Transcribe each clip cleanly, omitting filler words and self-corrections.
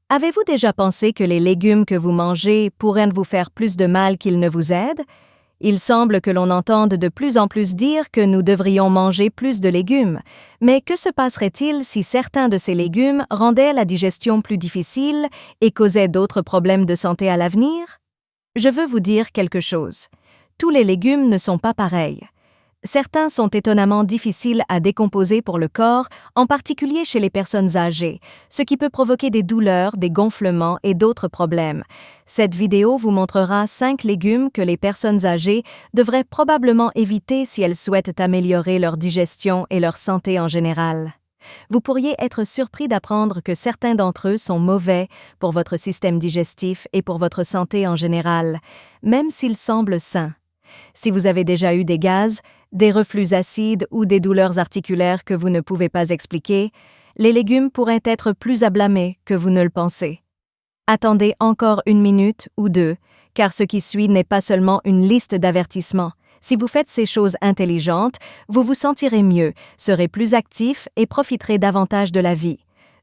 Avez-vous déjà pensé que les légumes que vous mangez pourraient vous faire plus de mal qu'ils ne vous aident? Il semble que l'on entende de plus en plus dire que nous devrions manger plus de légumes. Mais que se passerait-il si certains de ces légumes rendaient la digestion plus difficile et causaient d'autres problèmes de santé à l'avenir? Je veux vous dire quelque chose. Tous les légumes ne sont pas pareils. Certains sont étonnamment difficiles à décomposer pour le corps, en particulier chez les personnes âgées, ce qui peut provoquer des douleurs, des gonflements et d'autres problèmes. Cette vidéo vous montrera 5 légumes que les personnes âgées devraient probablement éviter si elles souhaitent améliorer leur digestion et leur santé en général. Vous pourriez être surpris d'apprendre que certains d'entre eux sont mauvais pour votre système digestif et pour votre santé en général, même s'ils semblent sains. Si vous avez déjà eu des gaz, des reflux acides ou des douleurs articulaires que vous ne pouvez pas expliquer, les légumes pourraient être plus à blâmer que vous ne le pensez. Attendez encore 1 minute ou 2, car ce qui suit n'est pas seulement une liste d'avertissements. Si vous faites ces choses intelligentes, vous vous sentirez mieux, serez plus actif et profiterez davantage de la vie.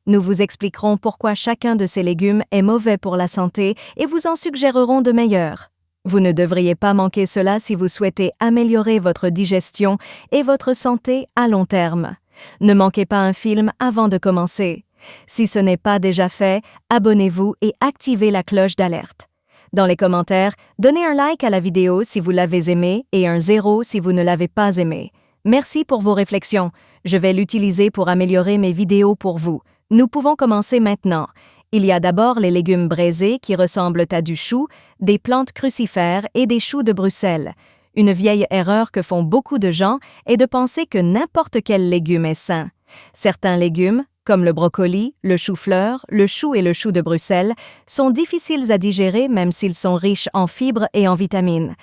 Nous vous expliquerons pourquoi chacun de ces légumes est mauvais pour la santé et vous en suggérerons de meilleurs. Vous ne devriez pas manquer cela si vous souhaitez améliorer votre digestion et votre santé à long terme. Ne manquez pas un film avant de commencer. Si ce n'est pas déjà fait, abonnez-vous et activez la cloche d'alerte. Dans les commentaires, donnez un like à la vidéo si vous l'avez aimée et un 0 si vous ne l'avez pas aimée. Merci pour vos réflexions. Je vais l'utiliser pour améliorer mes vidéos pour vous. Nous pouvons commencer maintenant. Il y a d'abord les légumes braisés qui ressemblent à du chou, des plantes crucifères et des choux de Bruxelles. Une vieille erreur que font beaucoup de gens est de penser que n'importe quel légume est sain. Certains légumes, comme le brocoli, le chou-fleur, le chou et le chou de Bruxelles, sont difficiles à digérer même s'ils sont riches en fibres et en vitamines.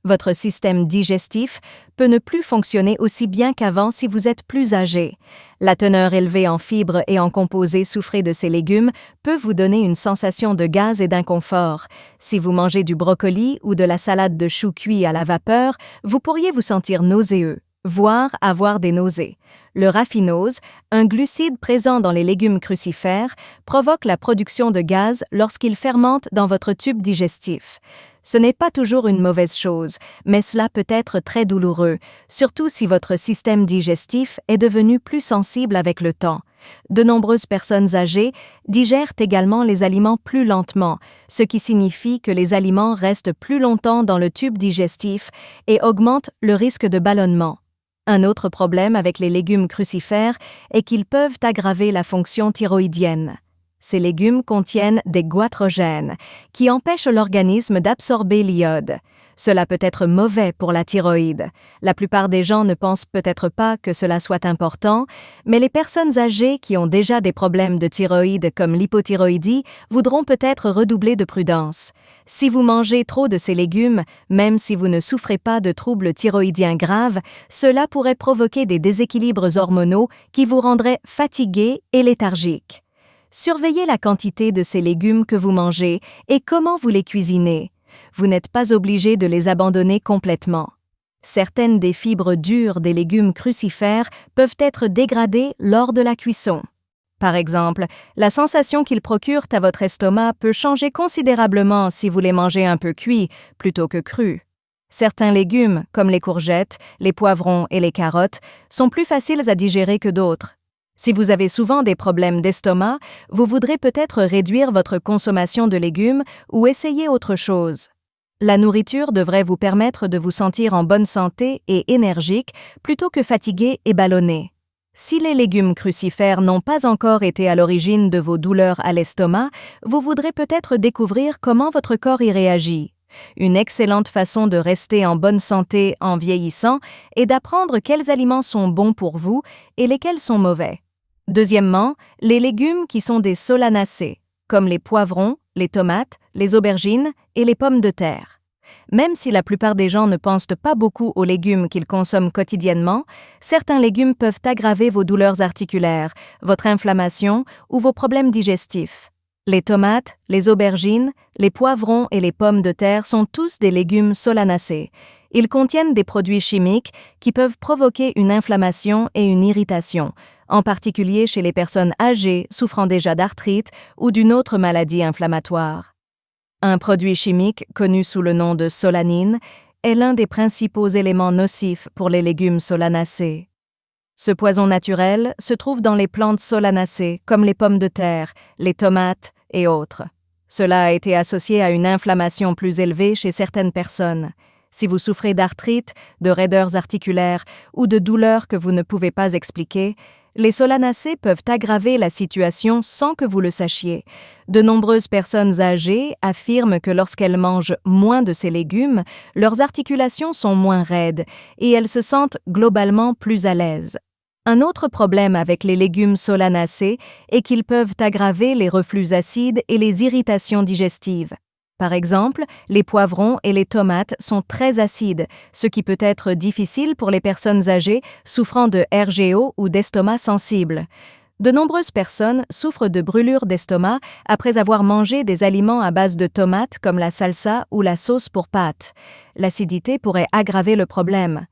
Votre système digestif peut ne plus fonctionner aussi bien qu'avant si vous êtes plus âgé. La teneur élevée en fibres et en composés soufrés de ces légumes peut vous donner une sensation de gaz et d'inconfort. Si vous mangez du brocoli ou de la salade de choux cuits à la vapeur, vous pourriez vous sentir nauséeux, voire avoir des nausées. Le raffinose, un glucide présent dans les légumes crucifères, provoque la production de gaz lorsqu'il fermente dans votre tube digestif. Ce n'est pas toujours une mauvaise chose, mais cela peut être très douloureux, surtout si votre système digestif est devenu plus sensible avec le temps. De nombreuses personnes âgées digèrent également les aliments plus lentement, ce qui signifie que les aliments restent plus longtemps dans le tube digestif et augmentent le risque de ballonnement. Un autre problème avec les légumes crucifères est qu'ils peuvent aggraver la fonction thyroïdienne. Ces légumes contiennent des goitrogènes, qui empêchent l'organisme d'absorber l'iode. Cela peut être mauvais pour la thyroïde. La plupart des gens ne pensent peut-être pas que cela soit important, mais les personnes âgées qui ont déjà des problèmes de thyroïde comme l'hypothyroïdie voudront peut-être redoubler de prudence. Si vous mangez trop de ces légumes, même si vous ne souffrez pas de troubles thyroïdiens graves, cela pourrait provoquer des déséquilibres hormonaux qui vous rendraient fatigué et léthargique. Surveillez la quantité de ces légumes que vous mangez et comment vous les cuisinez. Vous n'êtes pas obligé de les abandonner complètement. Certaines des fibres dures des légumes crucifères peuvent être dégradées lors de la cuisson. Par exemple, la sensation qu'ils procurent à votre estomac peut changer considérablement si vous les mangez un peu cuits plutôt que crus. Certains légumes, comme les courgettes, les poivrons et les carottes, sont plus faciles à digérer que d'autres. Si vous avez souvent des problèmes d'estomac, vous voudrez peut-être réduire votre consommation de légumes ou essayer autre chose. La nourriture devrait vous permettre de vous sentir en bonne santé et énergique plutôt que fatigué et ballonné. Si les légumes crucifères n'ont pas encore été à l'origine de vos douleurs à l'estomac, vous voudrez peut-être découvrir comment votre corps y réagit. Une excellente façon de rester en bonne santé en vieillissant est d'apprendre quels aliments sont bons pour vous et lesquels sont mauvais. Deuxièmement, les légumes qui sont des solanacées, comme les poivrons, les tomates, les aubergines et les pommes de terre. Même si la plupart des gens ne pensent pas beaucoup aux légumes qu'ils consomment quotidiennement, certains légumes peuvent aggraver vos douleurs articulaires, votre inflammation ou vos problèmes digestifs. Les tomates, les aubergines, les poivrons et les pommes de terre sont tous des légumes solanacées. Ils contiennent des produits chimiques qui peuvent provoquer une inflammation et une irritation, en particulier chez les personnes âgées souffrant déjà d'arthrite ou d'une autre maladie inflammatoire. Un produit chimique connu sous le nom de solanine est l'un des principaux éléments nocifs pour les légumes solanacés. Ce poison naturel se trouve dans les plantes solanacées comme les pommes de terre, les tomates et autres. Cela a été associé à une inflammation plus élevée chez certaines personnes. Si vous souffrez d'arthrite, de raideurs articulaires ou de douleurs que vous ne pouvez pas expliquer, les solanacées peuvent aggraver la situation sans que vous le sachiez. De nombreuses personnes âgées affirment que lorsqu'elles mangent moins de ces légumes, leurs articulations sont moins raides et elles se sentent globalement plus à l'aise. Un autre problème avec les légumes solanacés est qu'ils peuvent aggraver les reflux acides et les irritations digestives. Par exemple, les poivrons et les tomates sont très acides, ce qui peut être difficile pour les personnes âgées souffrant de RGO ou d'estomac sensible. De nombreuses personnes souffrent de brûlures d'estomac après avoir mangé des aliments à base de tomates comme la salsa ou la sauce pour pâtes. L'acidité pourrait aggraver le problème.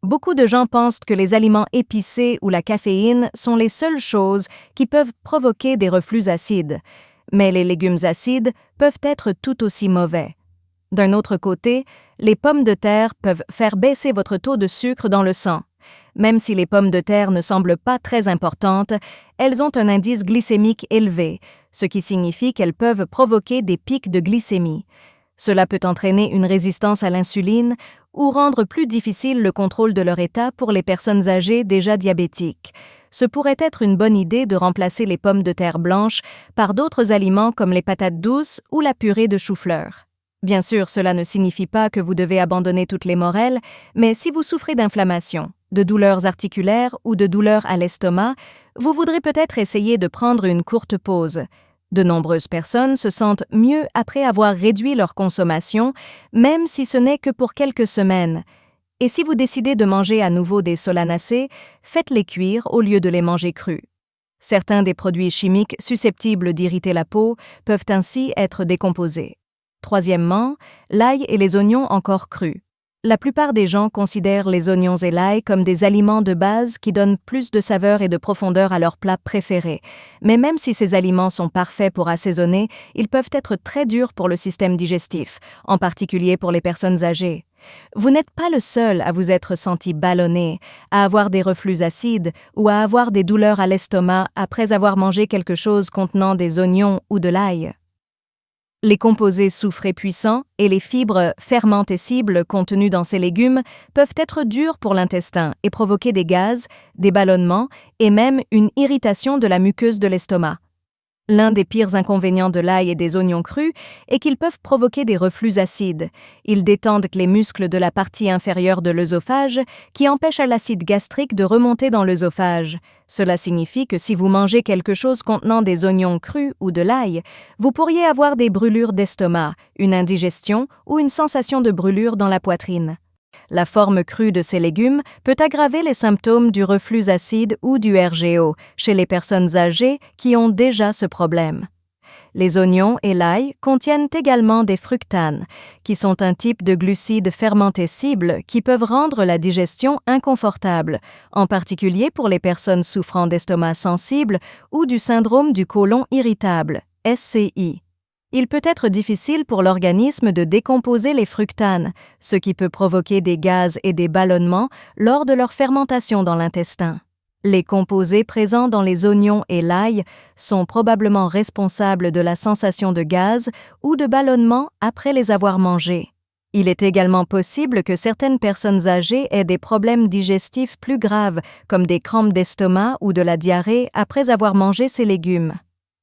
Beaucoup de gens pensent que les aliments épicés ou la caféine sont les seules choses qui peuvent provoquer des reflux acides. Mais les légumes acides peuvent être tout aussi mauvais. D'un autre côté, les pommes de terre peuvent faire baisser votre taux de sucre dans le sang. Même si les pommes de terre ne semblent pas très importantes, elles ont un indice glycémique élevé, ce qui signifie qu'elles peuvent provoquer des pics de glycémie. Cela peut entraîner une résistance à l'insuline ou rendre plus difficile le contrôle de leur état pour les personnes âgées déjà diabétiques. Ce pourrait être une bonne idée de remplacer les pommes de terre blanches par d'autres aliments comme les patates douces ou la purée de chou-fleur. Bien sûr, cela ne signifie pas que vous devez abandonner toutes les morels, mais si vous souffrez d'inflammation, de douleurs articulaires ou de douleurs à l'estomac, vous voudrez peut-être essayer de prendre une courte pause. De nombreuses personnes se sentent mieux après avoir réduit leur consommation, même si ce n'est que pour quelques semaines. Et si vous décidez de manger à nouveau des solanacées, faites-les cuire au lieu de les manger crus. Certains des produits chimiques susceptibles d'irriter la peau peuvent ainsi être décomposés. Troisièmement, l'ail et les oignons encore crus. La plupart des gens considèrent les oignons et l'ail comme des aliments de base qui donnent plus de saveur et de profondeur à leurs plats préférés. Mais même si ces aliments sont parfaits pour assaisonner, ils peuvent être très durs pour le système digestif, en particulier pour les personnes âgées. Vous n'êtes pas le seul à vous être senti ballonné, à avoir des reflux acides ou à avoir des douleurs à l'estomac après avoir mangé quelque chose contenant des oignons ou de l'ail. Les composés soufrés puissants et les fibres fermentescibles contenues dans ces légumes peuvent être durs pour l'intestin et provoquer des gaz, des ballonnements et même une irritation de la muqueuse de l'estomac. L'un des pires inconvénients de l'ail et des oignons crus est qu'ils peuvent provoquer des reflux acides. Ils détendent les muscles de la partie inférieure de l'œsophage qui empêchent à l'acide gastrique de remonter dans l'œsophage. Cela signifie que si vous mangez quelque chose contenant des oignons crus ou de l'ail, vous pourriez avoir des brûlures d'estomac, une indigestion ou une sensation de brûlure dans la poitrine. La forme crue de ces légumes peut aggraver les symptômes du reflux acide ou du RGO chez les personnes âgées qui ont déjà ce problème. Les oignons et l'ail contiennent également des fructanes, qui sont un type de glucides fermentescibles qui peuvent rendre la digestion inconfortable, en particulier pour les personnes souffrant d'estomac sensible ou du syndrome du côlon irritable, SCI. Il peut être difficile pour l'organisme de décomposer les fructanes, ce qui peut provoquer des gaz et des ballonnements lors de leur fermentation dans l'intestin. Les composés présents dans les oignons et l'ail sont probablement responsables de la sensation de gaz ou de ballonnement après les avoir mangés. Il est également possible que certaines personnes âgées aient des problèmes digestifs plus graves, comme des crampes d'estomac ou de la diarrhée après avoir mangé ces légumes.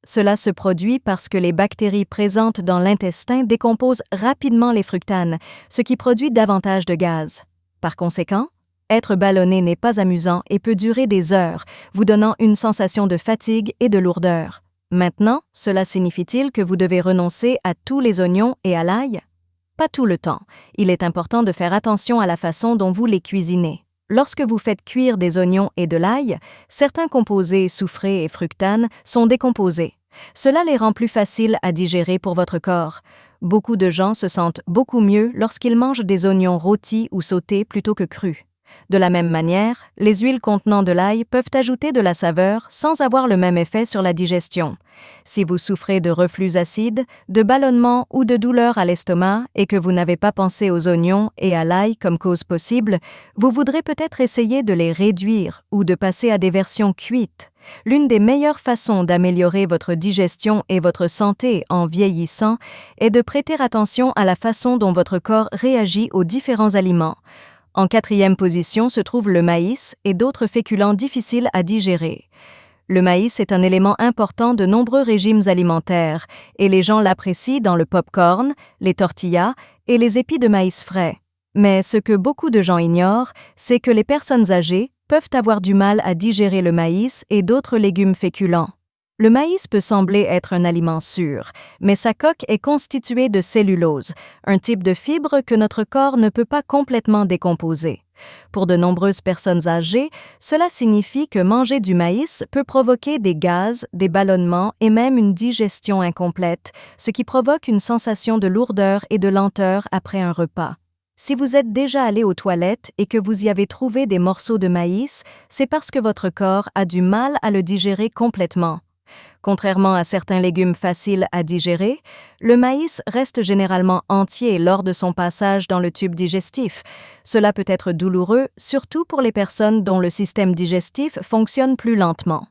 Cela se produit parce que les bactéries présentes dans l'intestin décomposent rapidement les fructanes, ce qui produit davantage de gaz. Par conséquent, être ballonné n'est pas amusant et peut durer des heures, vous donnant une sensation de fatigue et de lourdeur. Maintenant, cela signifie-t-il que vous devez renoncer à tous les oignons et à l'ail? Pas tout le temps. Il est important de faire attention à la façon dont vous les cuisinez. Lorsque vous faites cuire des oignons et de l'ail, certains composés soufrés et fructanes sont décomposés. Cela les rend plus faciles à digérer pour votre corps. Beaucoup de gens se sentent beaucoup mieux lorsqu'ils mangent des oignons rôtis ou sautés plutôt que crus. De la même manière, les huiles contenant de l'ail peuvent ajouter de la saveur sans avoir le même effet sur la digestion. Si vous souffrez de reflux acide, de ballonnement ou de douleurs à l'estomac et que vous n'avez pas pensé aux oignons et à l'ail comme cause possible, vous voudrez peut-être essayer de les réduire ou de passer à des versions cuites. L'une des meilleures façons d'améliorer votre digestion et votre santé en vieillissant est de prêter attention à la façon dont votre corps réagit aux différents aliments. En 4e position se trouve le maïs et d'autres féculents difficiles à digérer. Le maïs est un élément important de nombreux régimes alimentaires et les gens l'apprécient dans le pop-corn, les tortillas et les épis de maïs frais. Mais ce que beaucoup de gens ignorent, c'est que les personnes âgées peuvent avoir du mal à digérer le maïs et d'autres légumes féculents. Le maïs peut sembler être un aliment sûr, mais sa coque est constituée de cellulose, un type de fibre que notre corps ne peut pas complètement décomposer. Pour de nombreuses personnes âgées, cela signifie que manger du maïs peut provoquer des gaz, des ballonnements et même une digestion incomplète, ce qui provoque une sensation de lourdeur et de lenteur après un repas. Si vous êtes déjà allé aux toilettes et que vous y avez trouvé des morceaux de maïs, c'est parce que votre corps a du mal à le digérer complètement. Contrairement à certains légumes faciles à digérer, le maïs reste généralement entier lors de son passage dans le tube digestif. Cela peut être douloureux, surtout pour les personnes dont le système digestif fonctionne plus lentement.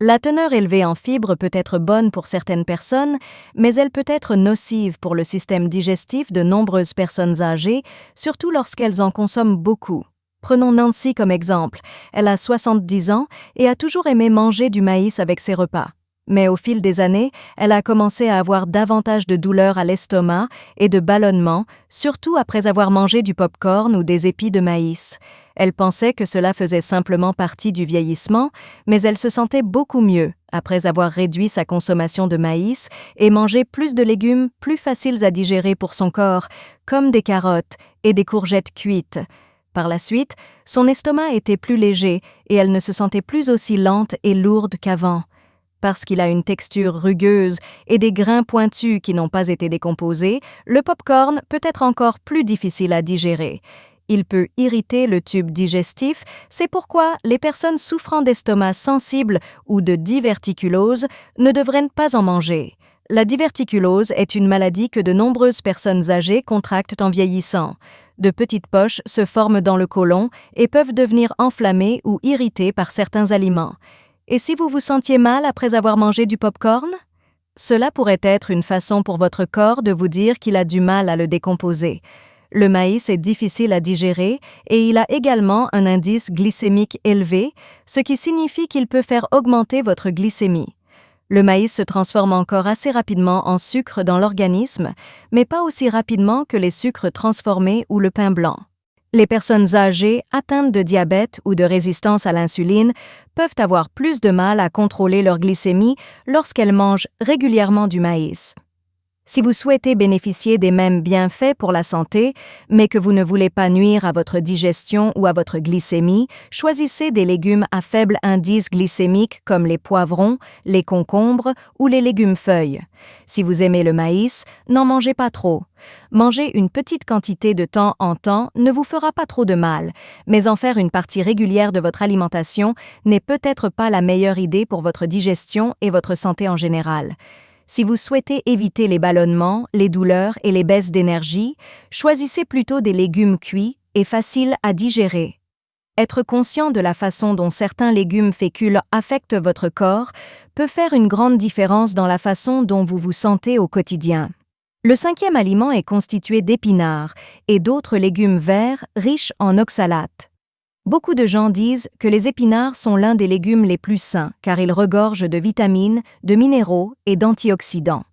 La teneur élevée en fibres peut être bonne pour certaines personnes, mais elle peut être nocive pour le système digestif de nombreuses personnes âgées, surtout lorsqu'elles en consomment beaucoup. Prenons Nancy comme exemple. Elle a 70 ans et a toujours aimé manger du maïs avec ses repas. Mais au fil des années, elle a commencé à avoir davantage de douleurs à l'estomac et de ballonnements, surtout après avoir mangé du pop-corn ou des épis de maïs. Elle pensait que cela faisait simplement partie du vieillissement, mais elle se sentait beaucoup mieux après avoir réduit sa consommation de maïs et mangé plus de légumes plus faciles à digérer pour son corps, comme des carottes et des courgettes cuites. Par la suite, son estomac était plus léger et elle ne se sentait plus aussi lente et lourde qu'avant. Parce qu'il a une texture rugueuse et des grains pointus qui n'ont pas été décomposés, le pop-corn peut être encore plus difficile à digérer. Il peut irriter le tube digestif, c'est pourquoi les personnes souffrant d'estomac sensible ou de diverticulose ne devraient pas en manger. La diverticulose est une maladie que de nombreuses personnes âgées contractent en vieillissant. De petites poches se forment dans le côlon et peuvent devenir enflammées ou irritées par certains aliments. Et si vous vous sentiez mal après avoir mangé du pop-corn? Cela pourrait être une façon pour votre corps de vous dire qu'il a du mal à le décomposer. Le maïs est difficile à digérer et il a également un indice glycémique élevé, ce qui signifie qu'il peut faire augmenter votre glycémie. Le maïs se transforme encore assez rapidement en sucre dans l'organisme, mais pas aussi rapidement que les sucres transformés ou le pain blanc. Les personnes âgées atteintes de diabète ou de résistance à l'insuline peuvent avoir plus de mal à contrôler leur glycémie lorsqu'elles mangent régulièrement du maïs. Si vous souhaitez bénéficier des mêmes bienfaits pour la santé, mais que vous ne voulez pas nuire à votre digestion ou à votre glycémie, choisissez des légumes à faible indice glycémique comme les poivrons, les concombres ou les légumes-feuilles. Si vous aimez le maïs, n'en mangez pas trop. Manger une petite quantité de temps en temps ne vous fera pas trop de mal, mais en faire une partie régulière de votre alimentation n'est peut-être pas la meilleure idée pour votre digestion et votre santé en général. Si vous souhaitez éviter les ballonnements, les douleurs et les baisses d'énergie, choisissez plutôt des légumes cuits et faciles à digérer. Être conscient de la façon dont certains légumes féculs affectent votre corps peut faire une grande différence dans la façon dont vous vous sentez au quotidien. Le 5e aliment est constitué d'épinards et d'autres légumes verts riches en oxalates. Beaucoup de gens disent que les épinards sont l'un des légumes les plus sains car ils regorgent de vitamines, de minéraux et d'antioxydants.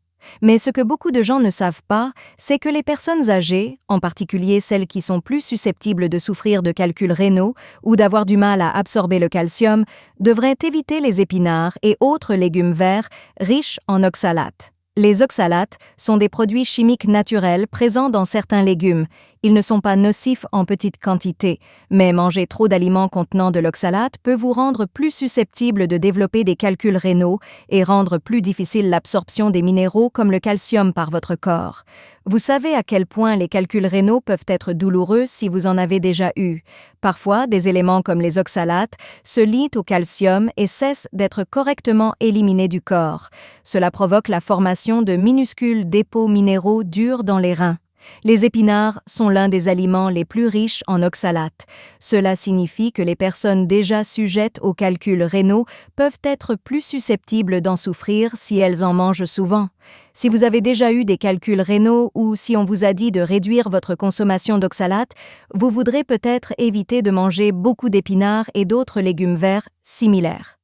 Mais ce que beaucoup de gens ne savent pas, c'est que les personnes âgées, en particulier celles qui sont plus susceptibles de souffrir de calculs rénaux ou d'avoir du mal à absorber le calcium, devraient éviter les épinards et autres légumes verts riches en oxalates. Les oxalates sont des produits chimiques naturels présents dans certains légumes. Ils ne sont pas nocifs en petite quantité, mais manger trop d'aliments contenant de l'oxalate peut vous rendre plus susceptible de développer des calculs rénaux et rendre plus difficile l'absorption des minéraux comme le calcium par votre corps. Vous savez à quel point les calculs rénaux peuvent être douloureux si vous en avez déjà eu. Parfois, des éléments comme les oxalates se lient au calcium et cessent d'être correctement éliminés du corps. Cela provoque la formation de minuscules dépôts minéraux durs dans les reins. Les épinards sont l'un des aliments les plus riches en oxalates. Cela signifie que les personnes déjà sujettes aux calculs rénaux peuvent être plus susceptibles d'en souffrir si elles en mangent souvent. Si vous avez déjà eu des calculs rénaux ou si on vous a dit de réduire votre consommation d'oxalates, vous voudrez peut-être éviter de manger beaucoup d'épinards et d'autres légumes verts similaires.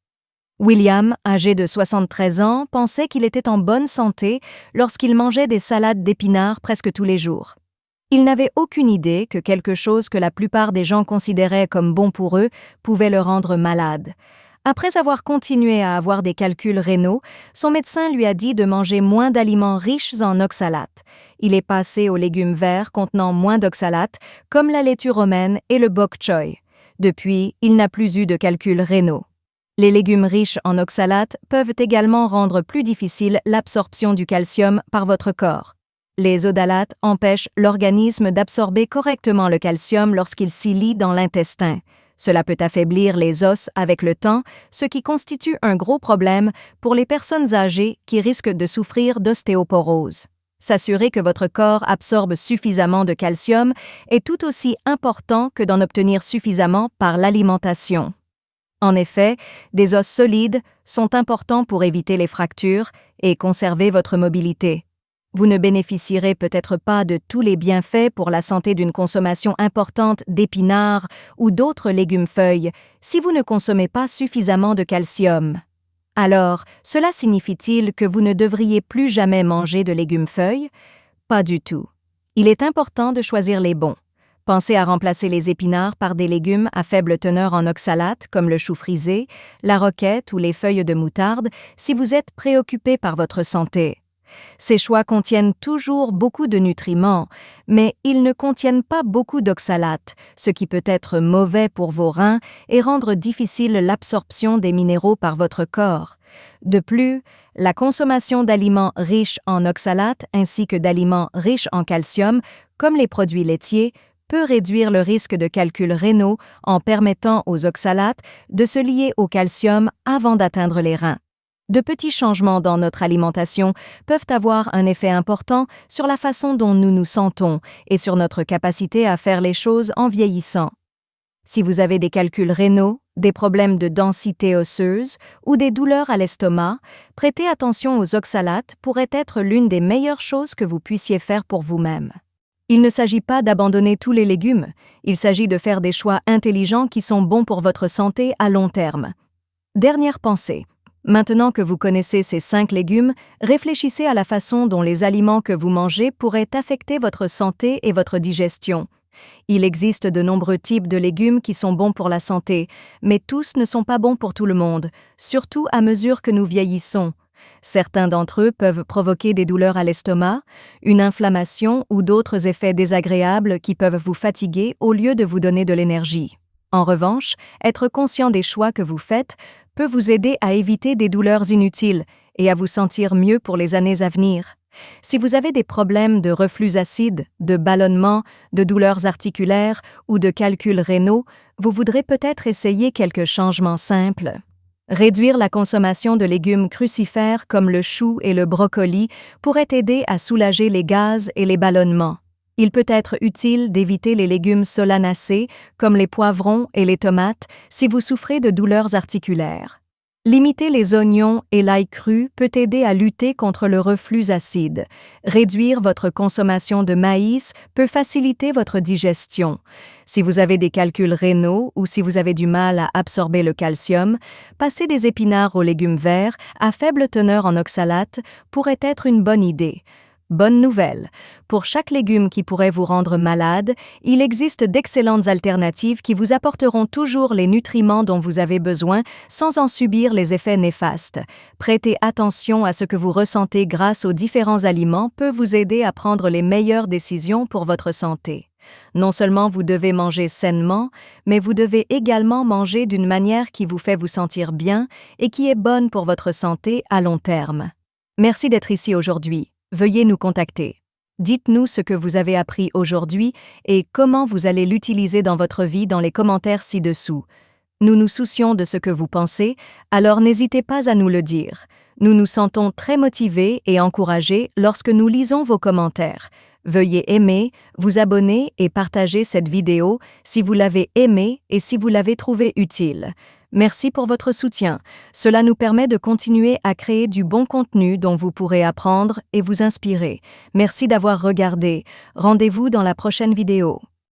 William, âgé de 73 ans, pensait qu'il était en bonne santé lorsqu'il mangeait des salades d'épinards presque tous les jours. Il n'avait aucune idée que quelque chose que la plupart des gens considéraient comme bon pour eux pouvait le rendre malade. Après avoir continué à avoir des calculs rénaux, son médecin lui a dit de manger moins d'aliments riches en oxalates. Il est passé aux légumes verts contenant moins d'oxalates, comme la laitue romaine et le bok choy. Depuis, il n'a plus eu de calculs rénaux. Les légumes riches en oxalates peuvent également rendre plus difficile l'absorption du calcium par votre corps. Les odalates empêchent l'organisme d'absorber correctement le calcium lorsqu'il s'y lie dans l'intestin. Cela peut affaiblir les os avec le temps, ce qui constitue un gros problème pour les personnes âgées qui risquent de souffrir d'ostéoporose. S'assurer que votre corps absorbe suffisamment de calcium est tout aussi important que d'en obtenir suffisamment par l'alimentation. En effet, des os solides sont importants pour éviter les fractures et conserver votre mobilité. Vous ne bénéficierez peut-être pas de tous les bienfaits pour la santé d'une consommation importante d'épinards ou d'autres légumes-feuilles si vous ne consommez pas suffisamment de calcium. Alors, cela signifie-t-il que vous ne devriez plus jamais manger de légumes-feuilles? Pas du tout. Il est important de choisir les bons. Pensez à remplacer les épinards par des légumes à faible teneur en oxalates comme le chou frisé, la roquette ou les feuilles de moutarde si vous êtes préoccupé par votre santé. Ces choix contiennent toujours beaucoup de nutriments, mais ils ne contiennent pas beaucoup d'oxalates, ce qui peut être mauvais pour vos reins et rendre difficile l'absorption des minéraux par votre corps. De plus, la consommation d'aliments riches en oxalates ainsi que d'aliments riches en calcium, comme les produits laitiers, peut réduire le risque de calculs rénaux en permettant aux oxalates de se lier au calcium avant d'atteindre les reins. De petits changements dans notre alimentation peuvent avoir un effet important sur la façon dont nous nous sentons et sur notre capacité à faire les choses en vieillissant. Si vous avez des calculs rénaux, des problèmes de densité osseuse ou des douleurs à l'estomac, prêter attention aux oxalates pourrait être l'une des meilleures choses que vous puissiez faire pour vous-même. Il ne s'agit pas d'abandonner tous les légumes, il s'agit de faire des choix intelligents qui sont bons pour votre santé à long terme. Dernière pensée. Maintenant que vous connaissez ces 5 légumes, réfléchissez à la façon dont les aliments que vous mangez pourraient affecter votre santé et votre digestion. Il existe de nombreux types de légumes qui sont bons pour la santé, mais tous ne sont pas bons pour tout le monde, surtout à mesure que nous vieillissons. Certains d'entre eux peuvent provoquer des douleurs à l'estomac, une inflammation ou d'autres effets désagréables qui peuvent vous fatiguer au lieu de vous donner de l'énergie. En revanche, être conscient des choix que vous faites peut vous aider à éviter des douleurs inutiles et à vous sentir mieux pour les années à venir. Si vous avez des problèmes de reflux acide, de ballonnement, de douleurs articulaires ou de calculs rénaux, vous voudrez peut-être essayer quelques changements simples. Réduire la consommation de légumes crucifères comme le chou et le brocoli pourrait aider à soulager les gaz et les ballonnements. Il peut être utile d'éviter les légumes solanacés comme les poivrons et les tomates si vous souffrez de douleurs articulaires. Limiter les oignons et l'ail cru peut aider à lutter contre le reflux acide. Réduire votre consommation de maïs peut faciliter votre digestion. Si vous avez des calculs rénaux ou si vous avez du mal à absorber le calcium, passer des épinards aux légumes verts à faible teneur en oxalates pourrait être une bonne idée. Bonne nouvelle, pour chaque légume qui pourrait vous rendre malade, il existe d'excellentes alternatives qui vous apporteront toujours les nutriments dont vous avez besoin sans en subir les effets néfastes. Prêter attention à ce que vous ressentez grâce aux différents aliments peut vous aider à prendre les meilleures décisions pour votre santé. Non seulement vous devez manger sainement, mais vous devez également manger d'une manière qui vous fait vous sentir bien et qui est bonne pour votre santé à long terme. Merci d'être ici aujourd'hui. Veuillez nous contacter. Dites-nous ce que vous avez appris aujourd'hui et comment vous allez l'utiliser dans votre vie dans les commentaires ci-dessous. Nous nous soucions de ce que vous pensez, alors n'hésitez pas à nous le dire. Nous nous sentons très motivés et encouragés lorsque nous lisons vos commentaires. Veuillez aimer, vous abonner et partager cette vidéo si vous l'avez aimée et si vous l'avez trouvée utile. Merci pour votre soutien. Cela nous permet de continuer à créer du bon contenu dont vous pourrez apprendre et vous inspirer. Merci d'avoir regardé. Rendez-vous dans la prochaine vidéo.